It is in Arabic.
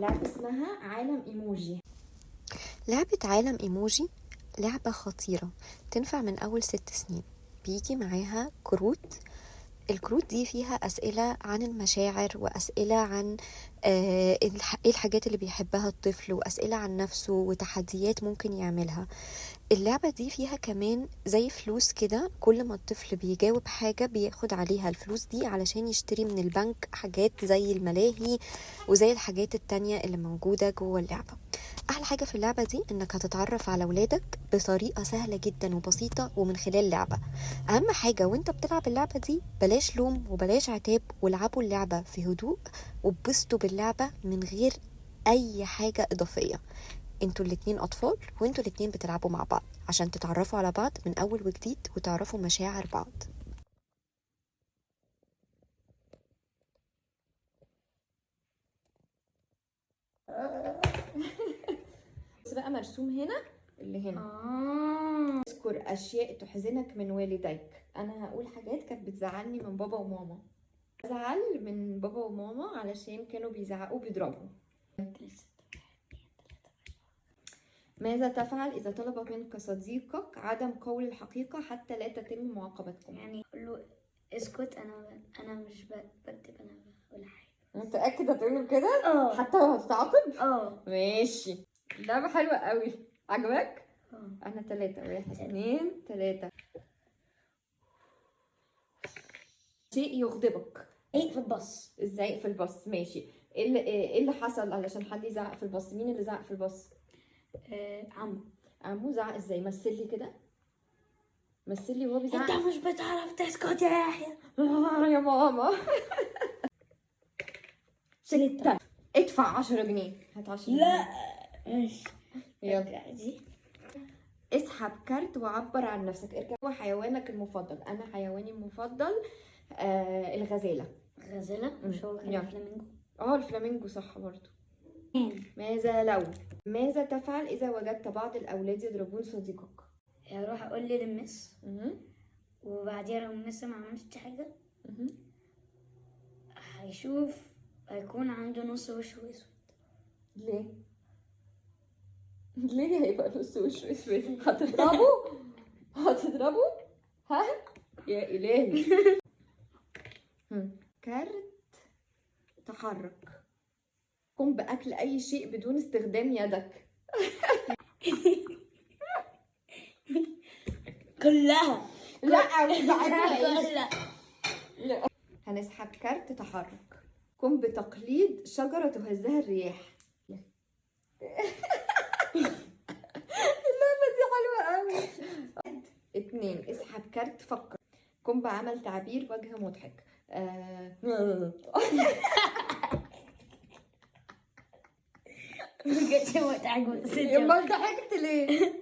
لعبة اسمها عالم ايموجي. لعبة عالم ايموجي لعبة خطيرة، تنفع من أول 6 سنين. بيجي معاها كروت. الكروت دي فيها أسئلة عن المشاعر، وأسئلة عن ايه الحاجات اللي بيحبها الطفل، وأسئلة عن نفسه وتحديات ممكن يعملها. اللعبة دي فيها كمان زي فلوس كده، كل ما الطفل بيجاوب حاجة بياخد عليها الفلوس دي علشان يشتري من البنك حاجات زي الملاهي وزي الحاجات التانية اللي موجودة جوه اللعبة. أحلى حاجة في اللعبة دي إنك هتتعرف على ولادك بطريقة سهلة جدا وبسيطة ومن خلال لعبة. أهم حاجة وانت بتلعب اللعبة دي بلاش لوم وبلاش عتاب، والعبوا اللعبة في هدوء وبسطوا باللعبة من غير أي حاجة إضافية. انتوا الاتنين أطفال وانتوا الاتنين بتلعبوا مع بعض عشان تتعرفوا على بعض من أول وجديد وتعرفوا مشاعر بعض. بس بقى مرسوم هنا اللي هنا اذكر اشياء تحزنك من والديك. انا هقول حاجات كانت بتزعلني من بابا وماما. ازعل من بابا وماما علشان كانوا بيزعقوا بيضربوا. ماذا تفعل اذا طلب منك صديقك عدم قول الحقيقة حتى لا تتم معاقبتكم؟ يعني قول له اسكت، انا مش بكتب، انا بقول حاجه. متأكد هتقوله كده؟ اه حتى لو هتتعاقب؟ اه ماشي. لعبة حلوة قوي. عجبك؟ اه انا 3. 1 2 3. شيء يغضبك. ايه في الباص. ازاي في الباص؟ ماشي. ايه اللي حصل علشان حد يزعق في الباص؟ مين اللي زعق في الباص؟ عمو. عمو زعق ازاي؟ مثلي كده، مثلي وهو بيزعق. انت مش بتعرف تسكت يا يحيى. يا ماما. 6. 6. ادفع 10 جنيه. هات 10 لا جنيه. ماشي. يلا. دي اسحب كارت وعبر عن نفسك. اركب. هو حيوانك المفضل؟ انا حيواني المفضل الغزالة. غزالة. مش هو كان يلا. فلامينجو؟ الفلامينجو صح برضو. ماذا تفعل إذا وجدت بعض الأولاد يضربون صديقك؟ هروح اقول لي للمس، مهم. وبعديها لو المس ما عملتش حاجه مهم. هيكون عنده نص وشه اسود. ليه؟ ليه هيبقى نص وشه اسود؟ هتضربه؟ هتضربه؟ ها؟ يا إلهي. كارت تحرك. قم بأكل أي شيء بدون استخدام يدك. كلها. لا مش بعمل. لا. هنسحب كارت تحرك. قم بتقليد شجرة تهزها الرياح. اللعبة دي حلوة قوي. 2. اسحب كارت فكر. قم بعمل تعبير وجه مضحك. بجد متعجب. امال ضحكت ليه؟